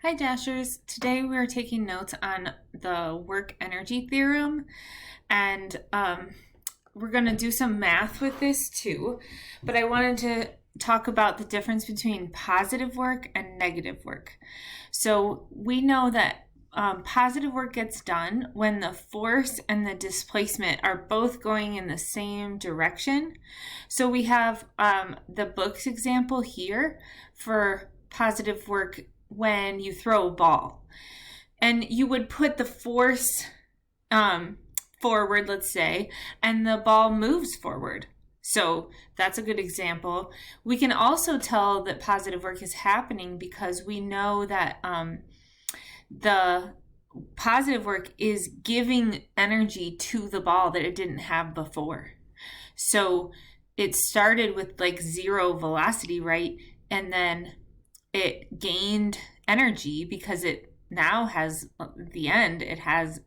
Hi Dashers, today we're taking notes on the work energy theorem and we're going to do some math with this too, but I wanted to talk about the difference between positive work and negative work. So we know that positive work gets done when the force and the displacement are both going in the same direction. So we have the books example here for positive work when you throw a ball. And you would put the force forward, let's say, and the ball moves forward. So that's a good example. We can also tell that positive work is happening because we know that the positive work is giving energy to the ball that it didn't have before. So it started with like zero velocity, right? And then it gained energy because it now has, at the end, it has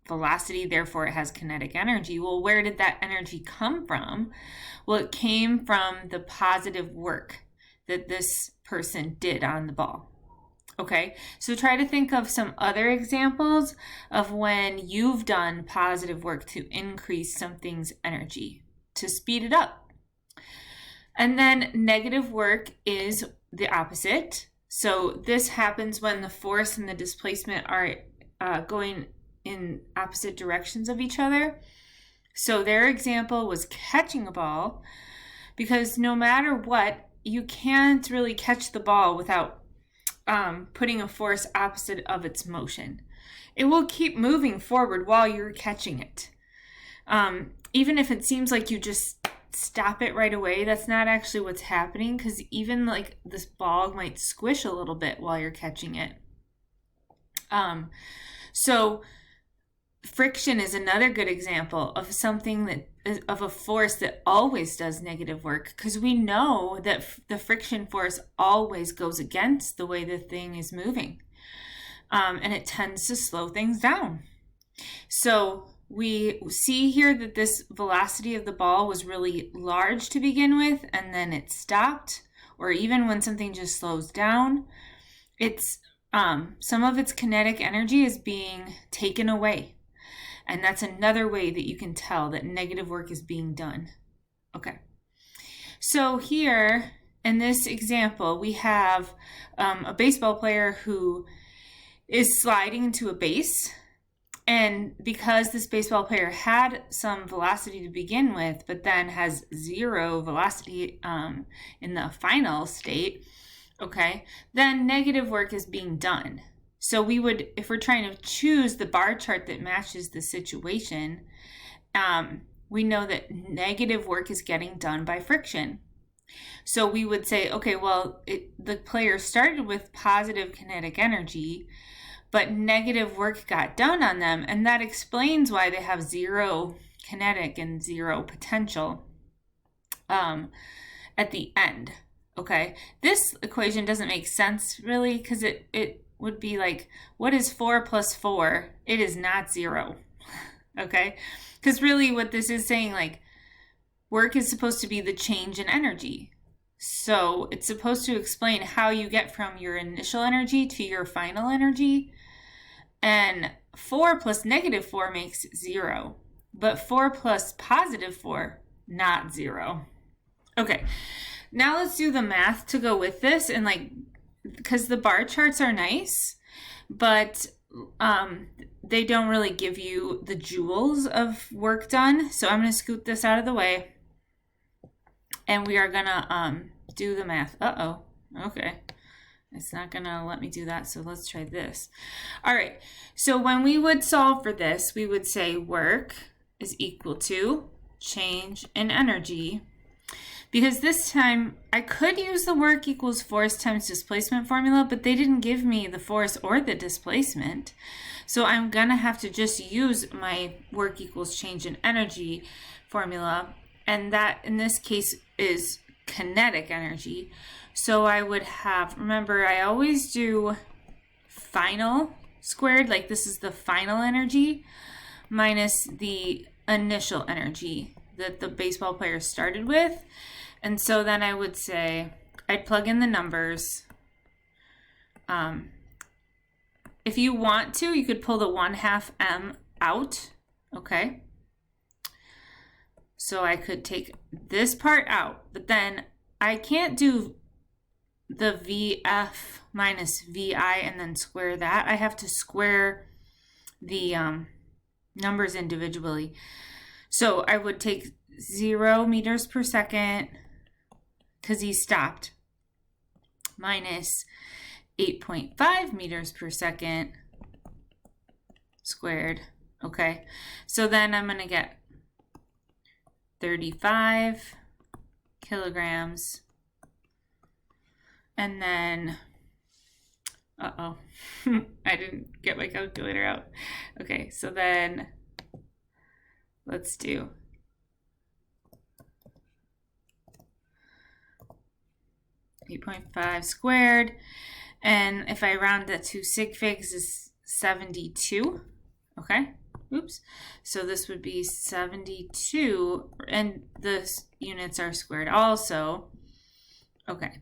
velocity, therefore it has kinetic energy. Well, where did that energy come from? Well, it came from the positive work that this person did on the ball. Okay, so try to think of some other examples of when you've done positive work to increase something's energy, to speed it up. And then negative work is the opposite. So this happens when the force and the displacement are going in opposite directions of each other. So their example was catching a ball, because no matter what, you can't really catch the ball without putting a force opposite of its motion. It will keep moving forward while you're catching it. Even if it seems like you just stop it right away, that's not actually what's happening, because even like this ball might squish a little bit while you're catching it. So friction is another good example of something that is of a force that always does negative work, because we know that the friction force always goes against the way the thing is moving, and it tends to slow things down. So we see here that this velocity of the ball was really large to begin with, and then it stopped, or even when something just slows down, it's some of its kinetic energy is being taken away. And that's another way that you can tell that negative work is being done. Okay. So here in this example, we have a baseball player who is sliding into a base. And because this baseball player had some velocity to begin with, but then has zero velocity in the final state, okay, then negative work is being done. So we would, if we're trying to choose the bar chart that matches the situation, we know that negative work is getting done by friction. So we would say, okay, well, the player started with positive kinetic energy, but negative work got done on them, and that explains why they have zero kinetic and zero potential at the end. Okay, this equation doesn't make sense really, because it would be like, what is 4 plus 4? It is not 0. Okay, because really what this is saying, like, work is supposed to be the change in energy. So it's supposed to explain how you get from your initial energy to your final energy. And 4 plus negative 4 makes 0. But 4 plus positive 4, not 0. Okay, now let's do the math to go with this. And like, because the bar charts are nice, but they don't really give you the joules of work done. So I'm going to scoot this out of the way. And we are going to do the math. Uh-oh. Okay. It's not going to let me do that, so let's try this. All right, so when we would solve for this, we would say work is equal to change in energy, because this time I could use the work equals force times displacement formula, but they didn't give me the force or the displacement. So I'm going to have to just use my work equals change in energy formula, and that in this case is kinetic energy. So I would have, remember, I always do final squared, like this is the final energy, minus the initial energy that the baseball player started with. And so then I would say, I'd plug in the numbers, if you want to, you could pull the 1/2 m out, okay? So I could take this part out, but then I can't do the VF minus VI and then square that. I have to square the numbers individually. So I would take 0 meters per second, because he stopped, minus 8.5 meters per second squared. Okay, so then I'm going to get 35 kilograms. And then, I didn't get my calculator out. Okay, so then let's do 8.5 squared. And if I round that to sig figs, is 72. Okay, oops. So this would be 72, and the units are squared also. Okay.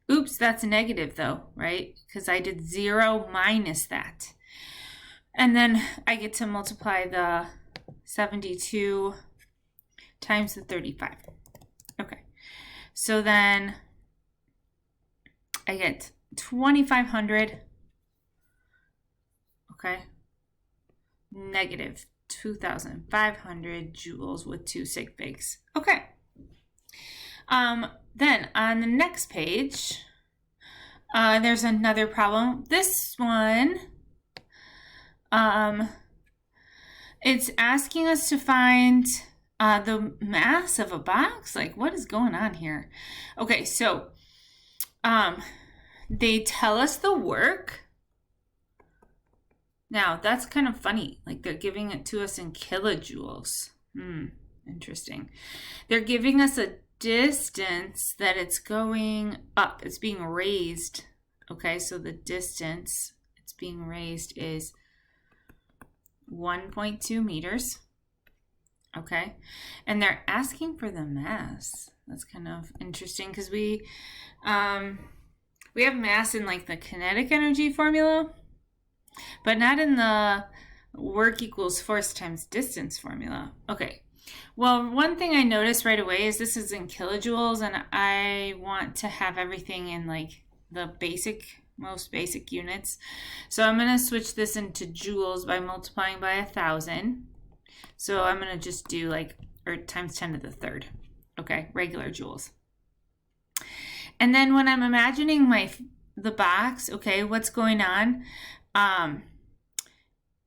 Oops, that's a negative though, right? Because I did 0 minus that. And then I get to multiply the 72 times the 35. Okay, so then I get 2,500, okay, negative 2,500 joules with 2 sig figs. Okay. Then on the next page, there's another problem. This one, it's asking us to find the mass of a box. Like, what is going on here? Okay, so they tell us the work. Now, that's kind of funny. Like, they're giving it to us in kilojoules. Interesting. They're giving us a distance that it's going up. It's being raised. Okay, so the distance it's being raised is 1.2 meters. Okay, and they're asking for the mass. That's kind of interesting because we have mass in like the kinetic energy formula, but not in the work equals force times distance formula. Okay. Well, one thing I noticed right away is this is in kilojoules, and I want to have everything in like the most basic units. So I'm going to switch this into joules by multiplying by 1,000. So I'm going to just do times 10 to the third. Okay, regular joules. And then when I'm imagining the box, okay, what's going on?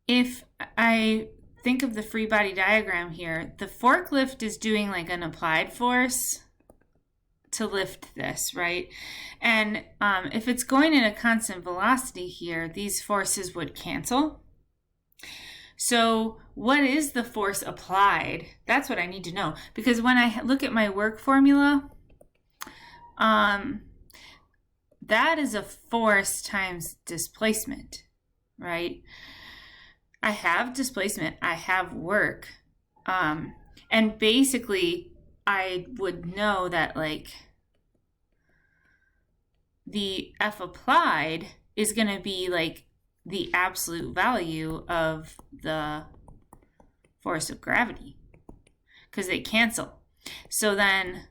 If I think of the free body diagram here, the forklift is doing like an applied force to lift this, right? And if it's going in a constant velocity here, these forces would cancel. So what is the force applied? That's what I need to know, because when I look at my work formula, that is a force times displacement, right? I have displacement, I have work, and basically I would know that like the F applied is going to be like the absolute value of the force of gravity, because they cancel. So then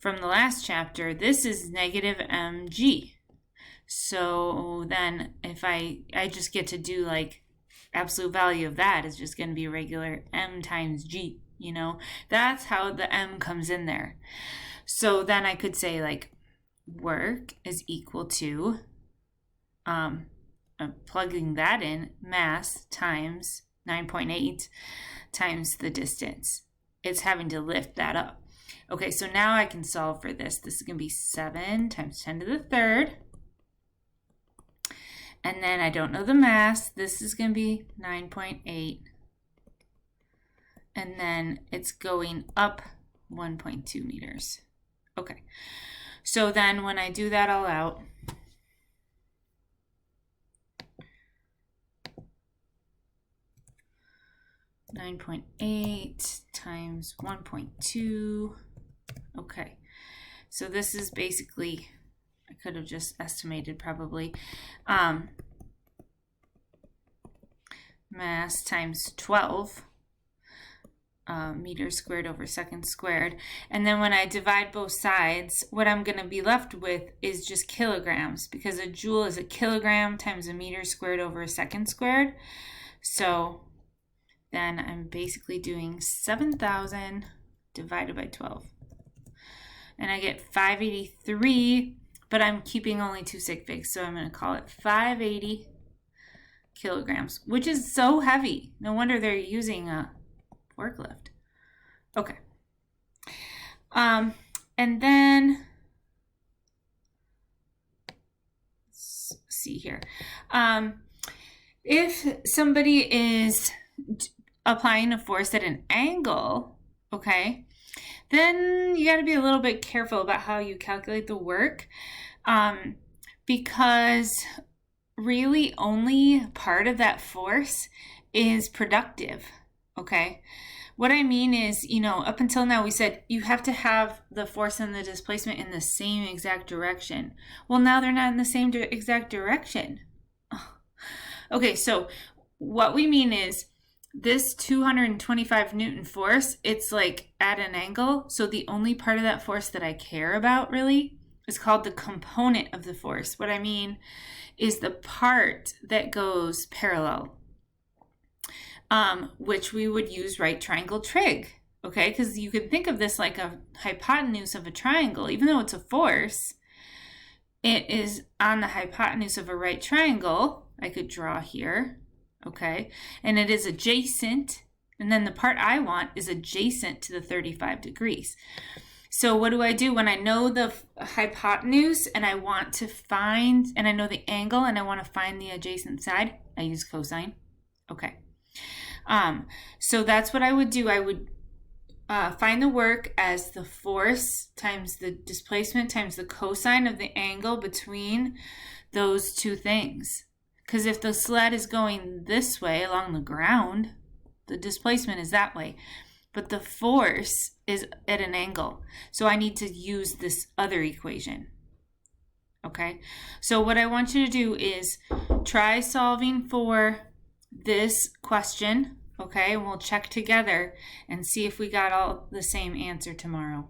from the last chapter, this is negative mg. So then if I just get to do like absolute value of that is just going to be regular m times g, you know, that's how the m comes in there. So then I could say like work is equal to, plugging that in, mass times 9.8 times the distance. It's having to lift that up. Okay, so now I can solve for this. This is going to be 7 times 10 to the third. And then I don't know the mass. This is going to be 9.8. And then it's going up 1.2 meters. Okay. So then when I do that all out, (9.8) times 1.2. Okay. So this is basically I could have just estimated probably. Mass times 12 meters squared over seconds squared. And then when I divide both sides, what I'm going to be left with is just kilograms, because a joule is a kilogram times a meter squared over a second squared. So then I'm basically doing 7,000 divided by 12. And I get 583, but I'm keeping only 2 sig figs, so I'm going to call it 580 kilograms, which is so heavy. No wonder they're using a forklift. Okay. And then let's see here. If somebody is applying a force at an angle, okay, then you got to be a little bit careful about how you calculate the work, because really only part of that force is productive. Okay. What I mean is, up until now we said you have to have the force and the displacement in the same exact direction. Well, now they're not in the same exact direction. Okay, so what we mean is this 225 Newton force, it's like at an angle. So the only part of that force that I care about really is called the component of the force. What I mean is the part that goes parallel. Which we would use right triangle trig, okay? Because you could think of this like a hypotenuse of a triangle. Even though it's a force, it is on the hypotenuse of a right triangle. I could draw here, okay? And it is adjacent, and then the part I want is adjacent to the 35 degrees. So what do I do when I know the hypotenuse and I want to find, and I know the angle and I want to find the adjacent side? I use cosine, okay. So that's what I would do. I would find the work as the force times the displacement times the cosine of the angle between those two things. Because if the sled is going this way along the ground, the displacement is that way. But the force is at an angle. So I need to use this other equation. Okay? So what I want you to do is try solving for this question, okay, and we'll check together and see if we got all the same answer tomorrow.